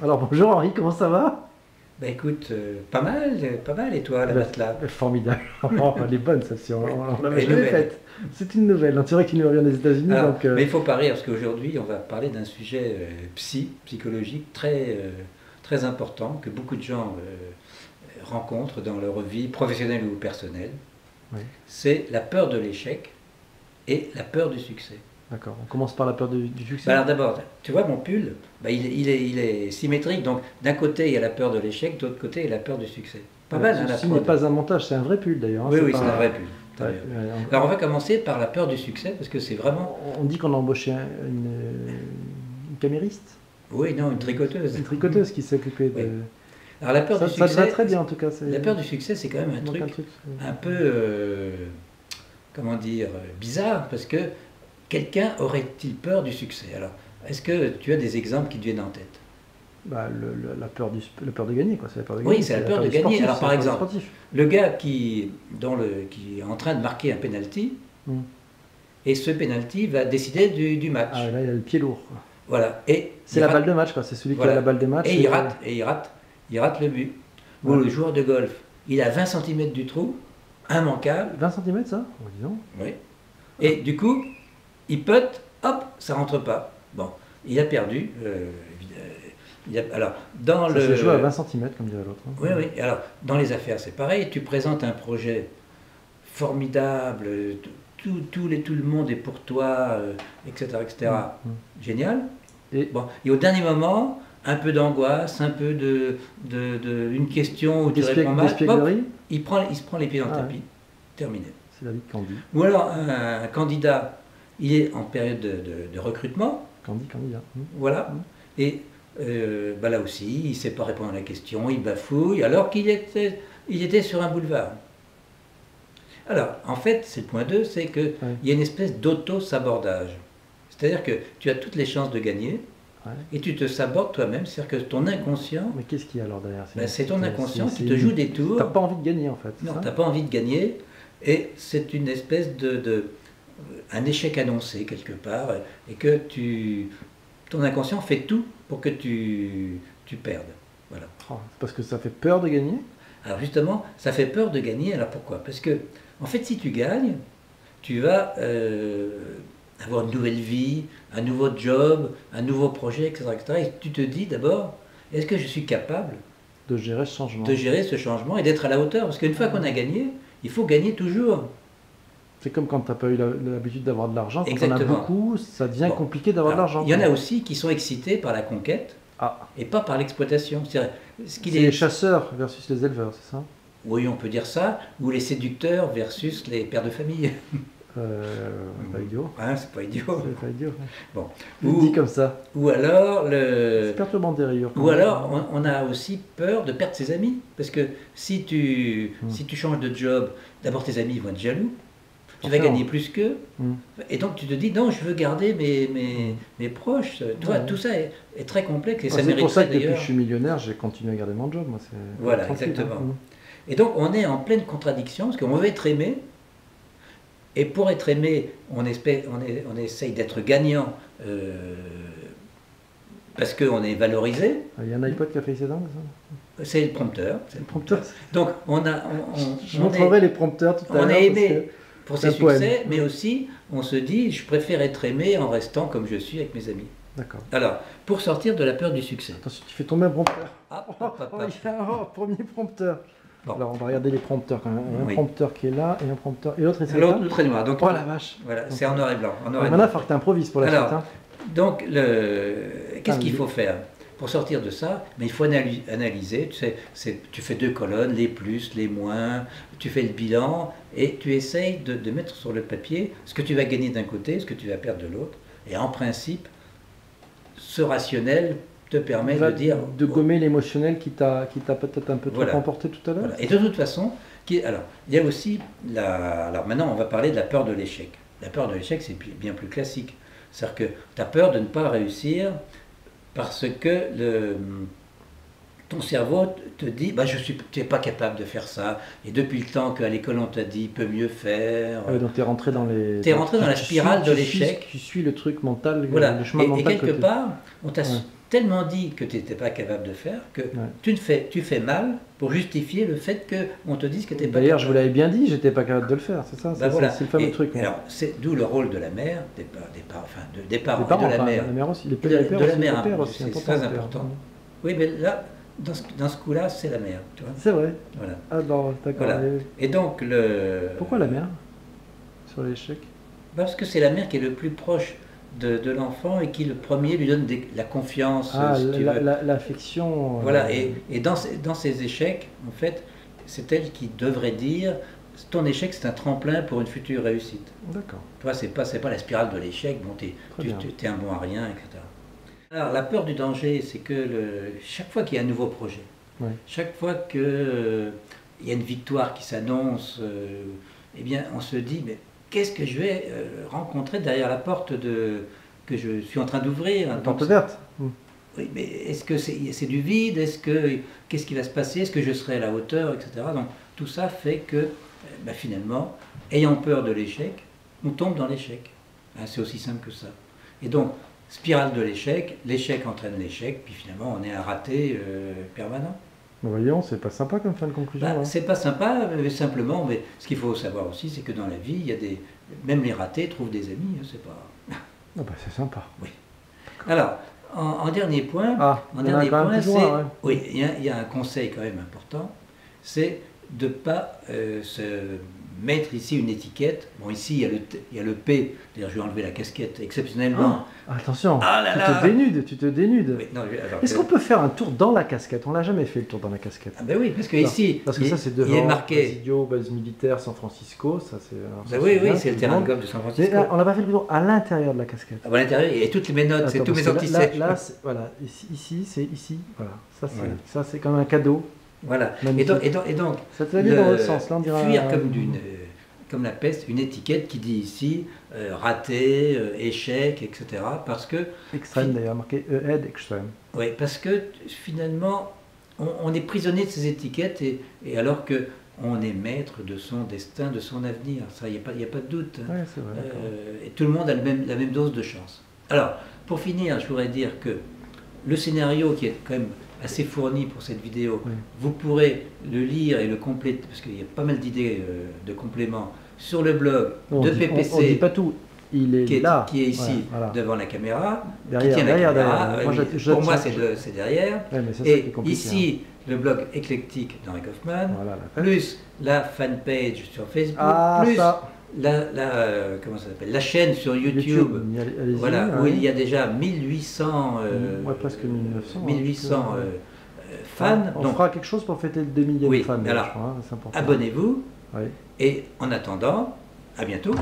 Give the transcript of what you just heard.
Alors bonjour Henri, comment ça va? Ben écoute, pas mal, et toi, la Ben, matelas? formidable. Oh, elle est bonne celle-ci, Oui. on l'avait Et jamais nouvelle. faite. C'est une nouvelle. C'est vrai qu'il nous revient des États-Unis, Alors, donc mais il faut pas rire, parce qu'aujourd'hui, on va parler d'un sujet psychologique très important, que beaucoup de gens rencontrent dans leur vie professionnelle ou personnelle. oui, C'est la peur de l'échec et la peur du succès. d'accord. On commence par la peur du Ben succès. alors d'abord, tu vois, mon pull, ben il est symétrique, donc d'un côté, il y a la peur de l'échec, de l'autre côté, il y a la peur du succès. Pas mal, hein, la Ceci n'est prod. pas un montage, c'est un vrai pull d'ailleurs, hein, Oui, c'est oui, pas c'est un vrai pull. Tant ouais, mieux. ouais, Alors on va commencer par la peur du succès, parce que c'est vraiment... on dit qu'on a embauché une camériste, Oui, non, une tricoteuse. une tricoteuse qui s'occupait Oui. de. Alors la peur du Ça te va succès, très bien en tout cas. la peur du succès, c'est quand même un il manque truc un peu, comment dire, bizarre, parce que quelqu'un aurait-il peur du succès? Alors, est-ce que tu as des exemples qui te viennent en tête? Bah, la peur de gagner, quoi. C'est la peur de gagner. Oui, c'est la la peur de du gagner. sportif, Alors c'est par la peur du exemple, sportif. le gars qui est en train de marquer un penalty, Hmm. et ce penalty va décider du match. Ah, là, il a le pied lourd, quoi. Voilà. Et C'est il la rate- balle de match, quoi. C'est celui qui voilà. a la balle de match. Et il rate le but. Ou Ouais. le joueur de golf, il a 20 cm du trou, immanquable. 20 cm, ça? Oh, dis donc. Oui. Et du coup, il putt, hop, ça rentre pas. Bon, il a perdu. Alors, dans Ça s'est joué à le. 20 cm, comme dirait l'autre, hein. Oui, oui. Alors, dans les affaires, c'est pareil. Tu présentes un projet formidable, tout le monde est pour toi, etc., etc. Mm, mm. Génial. Et Bon, et au dernier moment, un peu d'angoisse, un peu une question où tu réponds mal, hop, d'espièglerie, il se prend les pieds dans le Ah, tapis. Terminé. c'est la vie de Candy. Ou alors un candidat, il est en période de recrutement, Candy, hein. Mm. voilà, Mm. et bah là aussi, il ne sait pas répondre à la question, il bafouille, alors il était sur un boulevard. Alors, en fait, c'est le point 2, c'est qu'il Ouais. y a une espèce d'auto-sabordage. C'est-à-dire que tu as toutes les chances de gagner, Ouais. et tu te sabordes toi-même, c'est-à-dire que ton inconscient, Mais qu'est-ce qu'il y a alors derrière? ben, c'est ton inconscient qui c'est- te joue des tours. T'as pas envie de gagner, en fait. c'est Non, ça tu n'as pas envie de gagner, et c'est une espèce un échec annoncé quelque part, et que ton inconscient fait tout pour que tu perdes. Voilà. Oh, c'est parce que ça fait peur de gagner. Alors justement, ça fait peur de gagner. Alors pourquoi? Parce que, en fait, si tu gagnes, tu vas avoir une nouvelle vie, un nouveau job, un nouveau projet, etc., etc. Et tu te dis d'abord, est-ce que je suis capable De gérer ce changement. de gérer ce changement et d'être à la hauteur? Parce qu'une fois qu'on a gagné, il faut gagner toujours. C'est comme quand t'as pas eu l'habitude d'avoir de l'argent. Quand on a Exactement. beaucoup, ça devient Bon. compliqué d'avoir de Alors, l'argent. il y en a aussi qui sont excités par la conquête Ah, et pas par l'exploitation. C'est-à-dire, ce c'est qu'il les est, chasseurs versus les éleveurs, c'est ça? oui, on peut dire ça, ou les séducteurs versus les pères de famille. C'est pas idiot. Hein, c'est pas idiot. C'est pas idiot. Bon. Je le dis comme ça. Ou alors, C'est perturbant des rayures. quand ou même. alors on a aussi peur de perdre ses amis. Parce que si tu changes de job, d'abord tes amis vont être jaloux. Tu vas Forcément. gagner plus qu'eux. Hmm. Et donc tu te dis, non, je veux garder mes proches. Tu vois, Ouais. tout ça est très complexe et ça C'est pour ça mériterait que depuis que d'ailleurs. je suis millionnaire, j'ai continué à garder mon job. Moi, c'est Voilà, tranquille, exactement. hein. Et donc on est en pleine contradiction parce qu'on veut être aimé. Et pour être aimé, on essaye d'être gagnant parce qu'on est valorisé. Il y a un iPod qui a fait ses dingues, ça? C'est le prompteur. C'est le prompteur. Donc Je montrerai les prompteurs tout à l'heure. on est parce aimé que pour c'est ses un poème. succès, mais aussi on se dit je préfère être aimé en restant comme je suis avec mes amis. D'accord. Alors, pour sortir de la peur du succès. Attention, tu fais tomber un prompteur. Hop, Oh, hop, hop, oh, hop. il y a un premier prompteur. Bon. Alors, on va regarder les prompteurs quand même. Il y a un Oui. prompteur qui est là et un prompteur. Et l'autre est L'autre, là. le trait noir. Donc, Oh la vache. voilà, c'est en noir et blanc. En noir et Maintenant, blanc. il va falloir que tu improvises pour la Alors, suite. Hein. Donc, qu'est-ce Ah, qu'il oui. faut faire pour sortir de ça? Mais il faut analyser. Tu sais, tu fais 2 colonnes, les plus, les moins. Tu fais le bilan et tu essayes de mettre sur le papier ce que tu vas gagner d'un côté, ce que tu vas perdre de l'autre. Et en principe, ce rationnel te permet de dire. De gommer l'émotionnel qui t'a peut-être un peu trop Voilà. emporté tout à l'heure. Voilà. Et de toute façon, alors, il y a aussi alors maintenant on va parler de la peur de l'échec. La peur de l'échec, c'est bien plus classique. C'est-à-dire que tu as peur de ne pas réussir parce que ton cerveau te dit bah, tu n'es pas capable de faire ça. Et depuis le temps qu'à l'école on t'a dit peut mieux faire. Donc tu es rentré dans les. Tu es rentré dans la tu spirale suis- de tu suis- l'échec. Tu suis le truc mental, Voilà. le chemin Et mental quelque que part, on t'a Ouais. tellement dit que tu n'étais pas capable de faire que tu fais mal pour justifier le fait qu'on te dise que tu n'es pas capable. D'ailleurs, je vous l'avais bien dit, j'étais pas capable de le faire, c'est ça, voilà. C'est le fameux truc. Alors, c'est d'où le rôle de la mère, des parents et de la mère. La mère aussi, les de la mère aussi, c'est très important. Oui, mais là, dans ce coup-là, c'est la mère. C'est vrai. Voilà. Ah non, d'accord. Voilà. Et donc, pourquoi la mère sur l'échec? Parce que c'est la mère qui est le plus proche de l'enfant et qui le premier lui donne la confiance, si tu veux. L'affection. Voilà, et dans ces échecs, en fait, c'est elle qui devrait dire ton échec c'est un tremplin pour une future réussite. D'accord. Toi, c'est pas la spirale de l'échec, bon, t'es un bon à rien, etc. Alors, la peur du danger, c'est que chaque fois qu'il y a un nouveau projet, chaque fois qu'il y a une victoire qui s'annonce, eh bien, on se dit, mais qu'est-ce que je vais rencontrer derrière la porte que je suis en train d'ouvrir? La porte verte. Oui, mais est-ce que c'est du vide? Qu'est-ce qui va se passer? Est-ce que je serai à la hauteur, etc. Donc tout ça fait que finalement, ayant peur de l'échec, on tombe dans l'échec. C'est aussi simple que ça. Et donc, spirale de l'échec entraîne l'échec, puis finalement on est un raté permanent. Voyons, c'est pas sympa comme fin de conclusion. C'est pas sympa, mais simplement, mais ce qu'il faut savoir aussi, c'est que dans la vie, il y a même les ratés trouvent des amis, c'est pas... c'est sympa. Oui. Alors, en dernier point, oui, il y a un conseil quand même important, c'est de ne pas se mettre ici une étiquette. Bon, ici, il y a le P, d'ailleurs je vais enlever la casquette exceptionnellement. Attention, tu te dénudes. Oui, est-ce qu'on peut faire un tour dans la casquette? On l'a jamais fait le tour dans la casquette. Ah ben oui, parce que ici, parce que ça c'est devant, il est marqué Presidio, base militaire, San Francisco, ça c'est... oui, c'est le terrain de golf de San Francisco. Mais on n'a pas fait le tour à l'intérieur de la casquette. À l'intérieur, il y a toutes mes notes, c'est tous mes antisèches. Là, voilà, ici, c'est ici, voilà. Ça c'est comme un cadeau. Voilà. Et donc ça te va dans l'autre sens. Là, on dirait fuir comme la peste, une étiquette qui dit ici raté, échec, etc. Parce que extrême d'ailleurs, marqué ED extrême. Oui, parce que finalement, on est prisonnier de ces étiquettes et alors que on est maître de son destin, de son avenir. Ça, il n'y a pas de doute. Ouais, c'est vrai, et tout le monde a la même dose de chance. Alors, pour finir, je voudrais dire que le scénario qui est quand même assez fourni pour cette vidéo, vous pourrez le lire et le compléter, parce qu'il y a pas mal d'idées de compléments sur le blog de PPC. On ne dit pas tout. Il est là. Qui est ici, devant la caméra. Derrière. Pour moi, c'est derrière. Et ici, le blog éclectique d'Henri Kaufmann, plus la fanpage sur Facebook, plus comment ça s'appelle, la chaîne sur YouTube, où il y a déjà 1800, presque 1800 fans. On fera quelque chose pour fêter le 2 millions de fans. Alors, abonnez-vous, et en attendant, à bientôt.